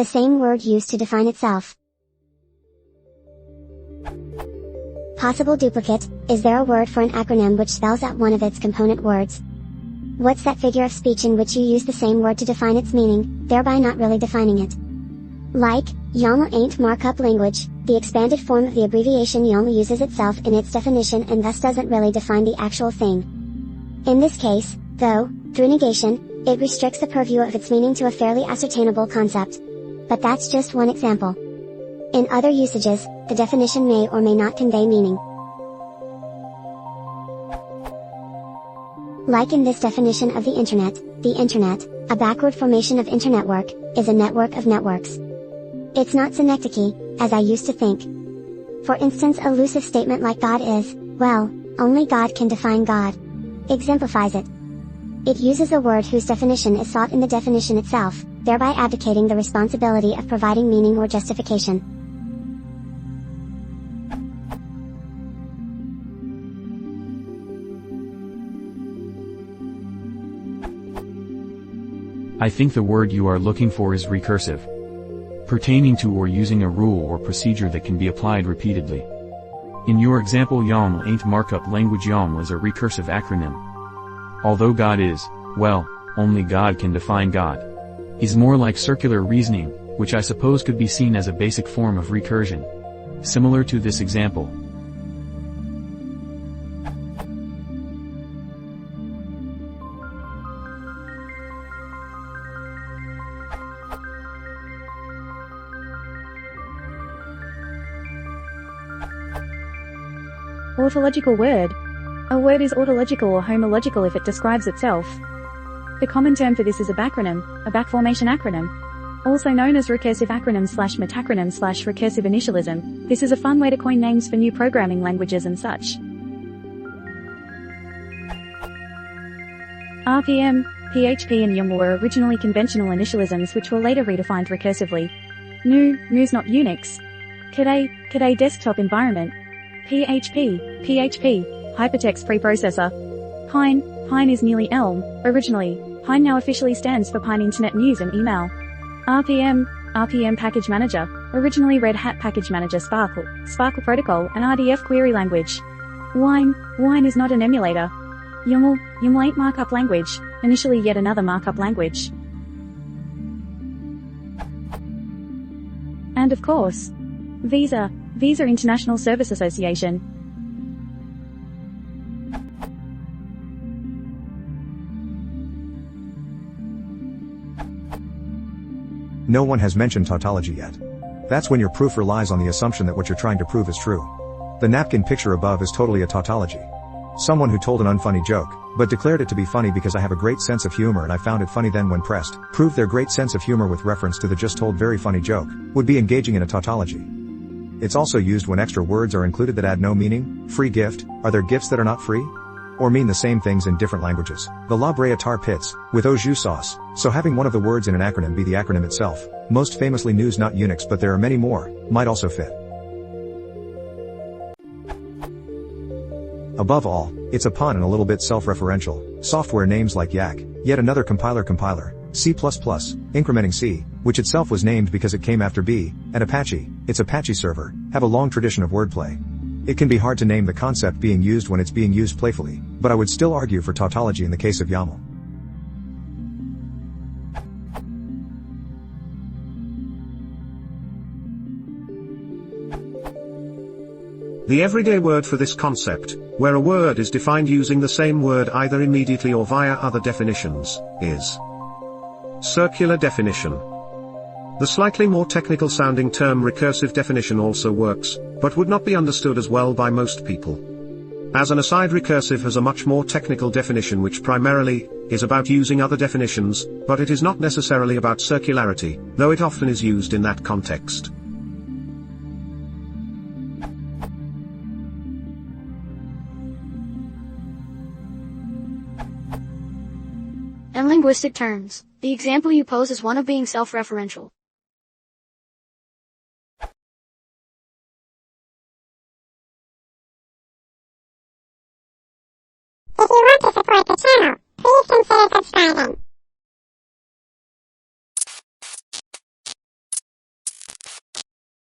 the same word used to define itself. Possible duplicate: is there a word for an acronym which spells out one of its component words? What's that figure of speech in which you use the same word to define its meaning, thereby not really defining it? Like, YAML ain't markup language. The expanded form of the abbreviation YAML uses itself in its definition and thus doesn't really define the actual thing. In this case, though, through negation, it restricts the purview of its meaning to a fairly ascertainable concept. But that's just one example. In other usages, the definition may or may not convey meaning. Like in this definition of the Internet, a backward formation of internetwork, is a network of networks. It's not synecdoche, as I used to think. For instance, a elusive statement like God is, well, only God can define God, exemplifies it. It uses a word whose definition is sought in the definition itself, thereby abdicating the responsibility of providing meaning or justification. I think the word you are looking for is recursive, pertaining to or using a rule or procedure that can be applied repeatedly. In your example, YAML ain't markup language. YAML is a recursive acronym. Although God is, well, only God can define God, is more like circular reasoning, which I suppose could be seen as a basic form of recursion. Similar to this example. Autological word. A word is autological or homological if it describes itself. The common term for this is a backronym, a backformation acronym, also known as recursive acronym / metacronym / recursive initialism. This is a fun way to coin names for new programming languages and such. RPM, PHP and YAML were originally conventional initialisms which were later redefined recursively. GNU's not Unix. Today desktop environment. PHP, hypertext preprocessor. Pine is nearly Elm, originally. Pine now officially stands for Pine Internet News and Email. RPM Package Manager, originally Red Hat Package Manager Sparkle Protocol and RDF query language. Wine is not an emulator. YAML ain't markup language, initially yet another markup language. And of course, Visa International Service Association. No one has mentioned tautology yet. That's when your proof relies on the assumption that what you're trying to prove is true. The napkin picture above is totally a tautology. Someone who told an unfunny joke, but declared it to be funny because I have a great sense of humor and I found it funny, then when pressed, proved their great sense of humor with reference to the just told very funny joke, would be engaging in a tautology. It's also used when extra words are included that add no meaning. Free gift: are there gifts that are not free? Or mean the same things in different languages. The La Brea tar pits, with au jus sauce. So having one of the words in an acronym be the acronym itself, most famously GNU's not Unix, but there are many more, might also fit. Above all, it's a pun and a little bit self-referential. Software names like Yak, yet another compiler, C++, incrementing C, which itself was named because it came after B, and Apache, its Apache server, have a long tradition of wordplay. It can be hard to name the concept being used when it's being used playfully, but I would still argue for tautology in the case of YAML. The everyday word for this concept, where a word is defined using the same word either immediately or via other definitions, is circular definition. The slightly more technical sounding term recursive definition also works, but would not be understood as well by most people. As an aside, recursive has a much more technical definition which primarily is about using other definitions, but it is not necessarily about circularity, though it often is used in that context. In linguistic terms, the example you pose is one of being self-referential. If you want to support the channel, please consider subscribing.